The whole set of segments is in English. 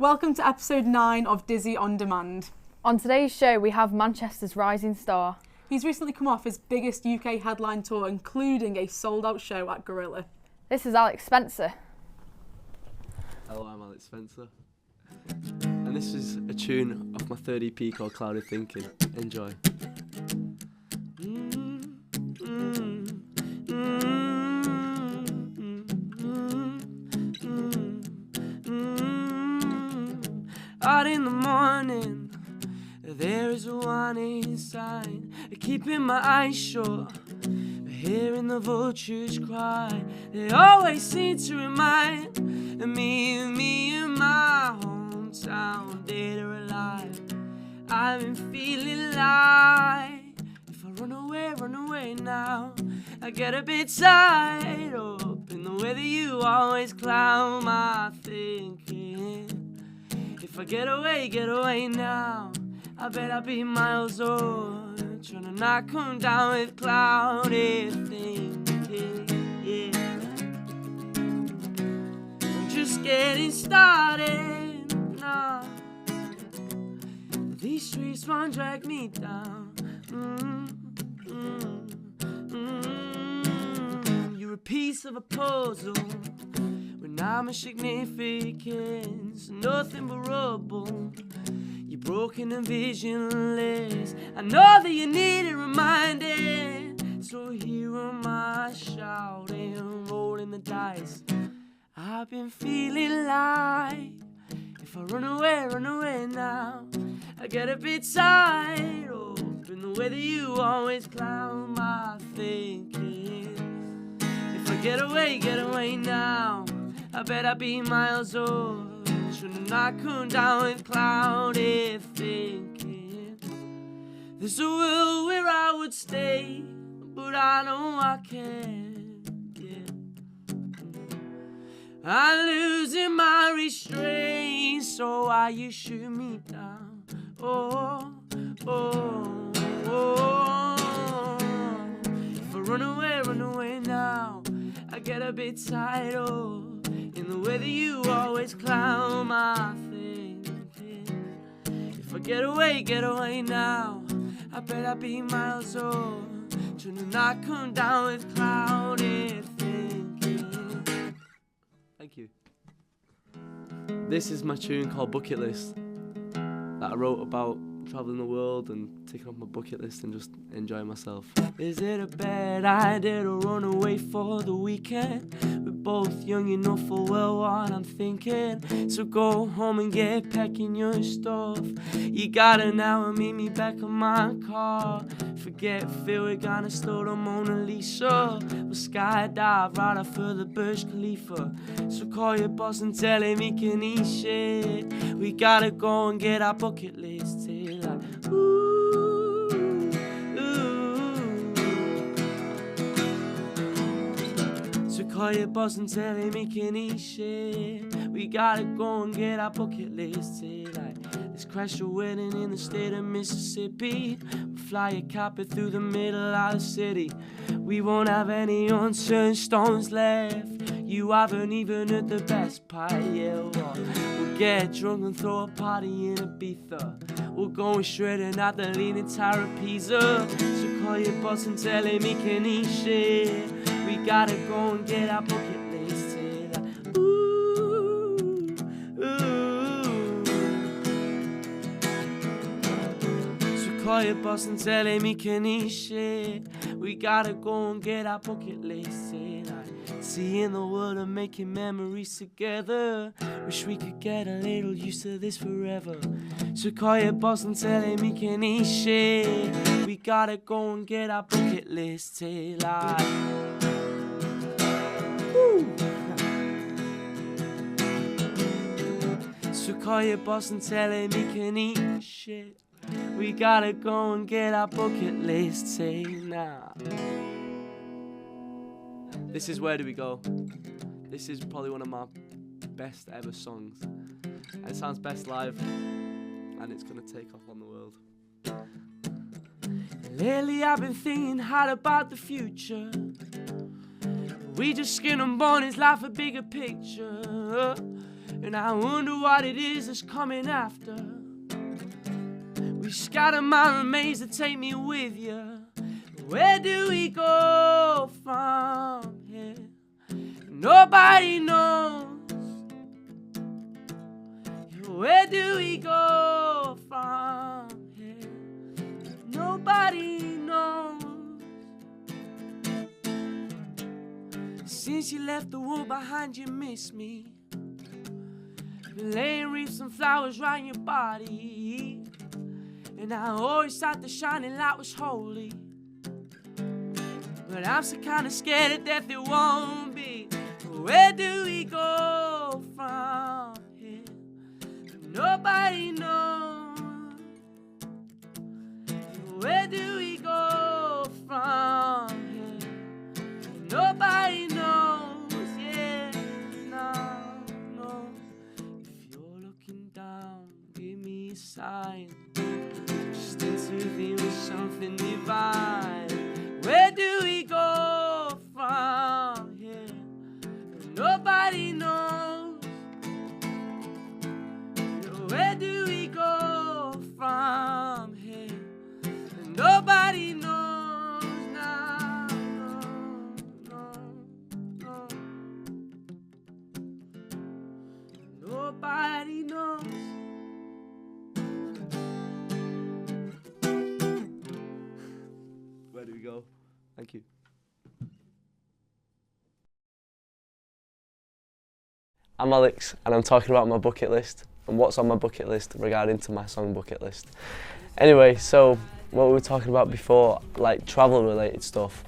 Welcome to episode 9 of Dizzy On Demand. On today's show, we have Manchester's rising star. He's recently come off his biggest UK headline tour, including a sold-out show at Gorilla. This is Alex Spencer. Hello, I'm Alex Spencer. And this is a tune off my third EP called Clouded Thinking. Enjoy. Out in the morning, there is a warning sign, keeping my eyes shut, hearing the vultures cry. They always seem to remind me and my hometown, dead or alive. I've been feeling like if I run away now, I get a bit tied up in the way that you always cloud my thinking. If I get away now, I bet I'll be miles off, trying to not come down with clouded thinking, yeah. I'm just getting started now. These streets won't drag me down. You're a piece of a puzzle. When I'm a significance, nothing but rubble. You're broken and visionless. I know that you need it reminding. So here am I shouting, rolling the dice. I've been feeling like if I run away now, I get a bit tied up in the way that you always cloud my thinking. If I get away now, I bet I'll be miles off, should not come down with clouded thinking. There's a world where I would stay, but I know I can't, yeah. I'm losing my restraint, so why you shoot me down? Oh. If I run away now, I get a bit tied up in the way that you always clown my thinking. If I get away now, I bet I'll be miles off, trying to not come down with clouded thinking. Thank you. This is my tune called Bucket List that I wrote about travelling the world and ticking off my bucket list and just enjoying myself. Is it a bad idea to run away for the weekend? We're both young enough for well what I'm thinking. So go home and get packing your stuff. You got an hour, meet me back in my car. Forget Phil, we're gonna steal the Mona Lisa. We'll skydive right off of the Burj Khalifa. So call your boss and tell him he can eat shit. We gotta go and get our bucket list till like, So call your boss and tell him he can eat shit. We gotta go and get our bucket list till like, let's crash a wedding in the state of Mississippi. We'll fly a carpet through the middle of the city. We won't have any unturned stones left. You haven't even heard the best part yet. We'll get drunk and throw a party in Ibiza. We'll go and shredding at the Leaning Tower of Pisa. So call your boss and tell him he can eat shit. We gotta go and get our bucket list till like, So call your boss and tell him he can eat shit. We gotta go and get our bucket list till like, seeing the world and making memories together. Wish we could get a little used to this forever. So call your boss and tell him he can eat shit. We gotta go and get our bucket list till like, So call your boss and tell him he can eat shit. We gotta go and get our bucket list till now. This is Where Do We Go. This is probably one of my best ever songs. And it sounds best live, and it's gonna take off on the world. Lately I've been thinking hard about the future. We just skin and bone, is life a bigger picture? and I wonder what it is that's coming after. We scatter my remains to take me with you. Where do we go from here? Nobody knows. Where do we go from here? Nobody knows. Since you left the world behind, you miss me. Been laying wreaths and flowers round your body, and I always thought the shining light was holy. But I'm so kinda scared to death it won't be. Where do we go from here? Nobody knows. Where do we go from here? Nobody knows. Yeah, no. If you're looking down, give me a sign. Just intervene with something divine. Where do we go from here? Nobody knows. Where do we go from here? Nobody knows. No. Nobody knows. Where do we go? Thank you. I'm Alex, and I'm talking about my bucket list and what's on my bucket list regarding to my song bucket list. Anyway, so what we were talking about before, like travel related stuff,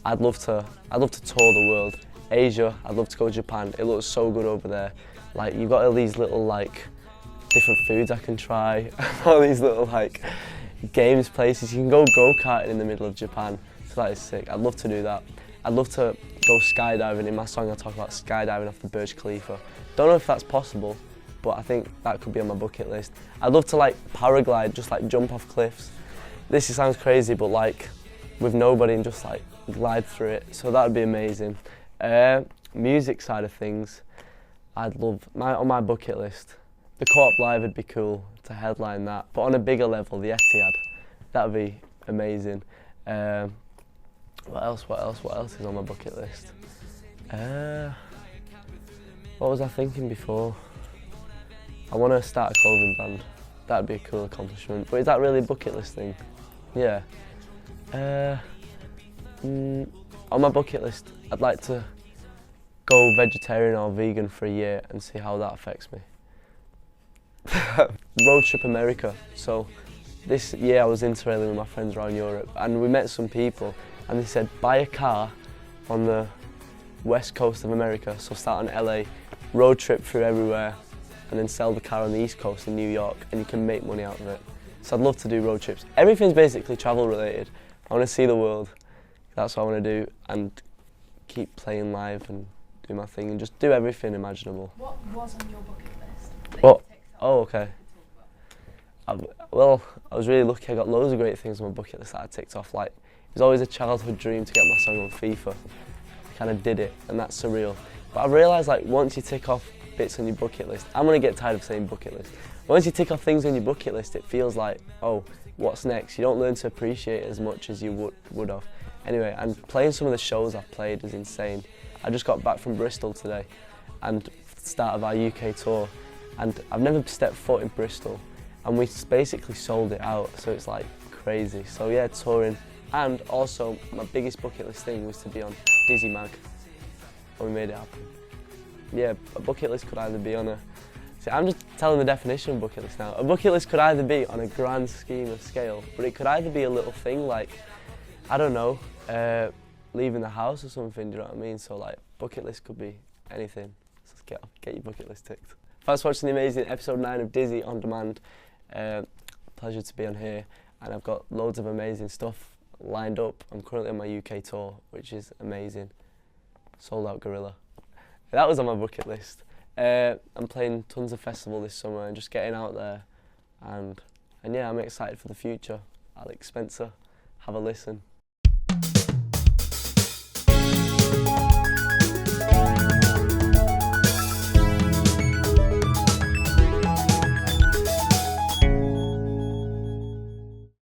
I'd love to tour the world. Asia, I'd love to go to Japan. It looks so good over there. Like you've got all these little like different foods I can try, all these little like games places. You can go go-karting in the middle of Japan, so that is sick. I'd love to do that. I'd love to go skydiving. In my song I talk about skydiving off the Burj Khalifa. Don't know if that's possible, but I think that could be on my bucket list. I'd love to like paraglide, just like jump off cliffs. This sounds crazy, but like with nobody and just like glide through it, so that would be amazing. Music side of things, I'd love, on my bucket list, the Co-op Live would be cool to headline that, but on a bigger level, the Etihad, that would be amazing. What else is on my bucket list? What was I thinking before? I want to start a clothing brand. That'd be a cool accomplishment. But is that really a bucket list thing? Yeah. On my bucket list, I'd like to go vegetarian or vegan for a year and see how that affects me. Road trip America. So this year I was interrailing with my friends around Europe, and we met some people, and they said buy a car on the west coast of America, so start on LA, road trip through everywhere, and then sell the car on the east coast in New York, and you can make money out of it. So I'd love to do road trips. Everything's basically travel related. I want to see the world, that's what I want to do, and keep playing live and do my thing and just do everything imaginable. What was on your bucket list? What? Oh, okay. Well, I was really lucky. I got loads of great things on my bucket list that I ticked off. Like, it was always a childhood dream to get my song on FIFA. I kind of did it, and that's surreal. But I realised, like, once you tick off bits on your bucket list, I'm going to get tired of saying bucket list. Once you tick off things on your bucket list, it feels like, oh, what's next? You don't learn to appreciate it as much as you would have. Anyway, and playing some of the shows I've played is insane. I just got back from Bristol today, and start of our UK tour, and I've never stepped foot in Bristol, and we basically sold it out, so it's like crazy. So yeah, touring, and also my biggest bucket list thing was to be on Dizzy Mag, and we made it happen. Yeah, a bucket list could either be on a, see, I'm just telling the definition of bucket list now. A bucket list could either be on a grand scheme of scale, but it could either be a little thing like, I don't know, leaving the house or something, do you know what I mean? So like, bucket list could be anything. So get your bucket list ticked. Thanks for watching the amazing episode 9 of Dizzy On Demand. Pleasure to be on here, and I've got loads of amazing stuff lined up. I'm currently on my UK tour, which is amazing. Sold Out Gorilla. That was on my bucket list. I'm playing tons of festival this summer and just getting out there, and yeah, I'm excited for the future. Alex Spencer, have a listen.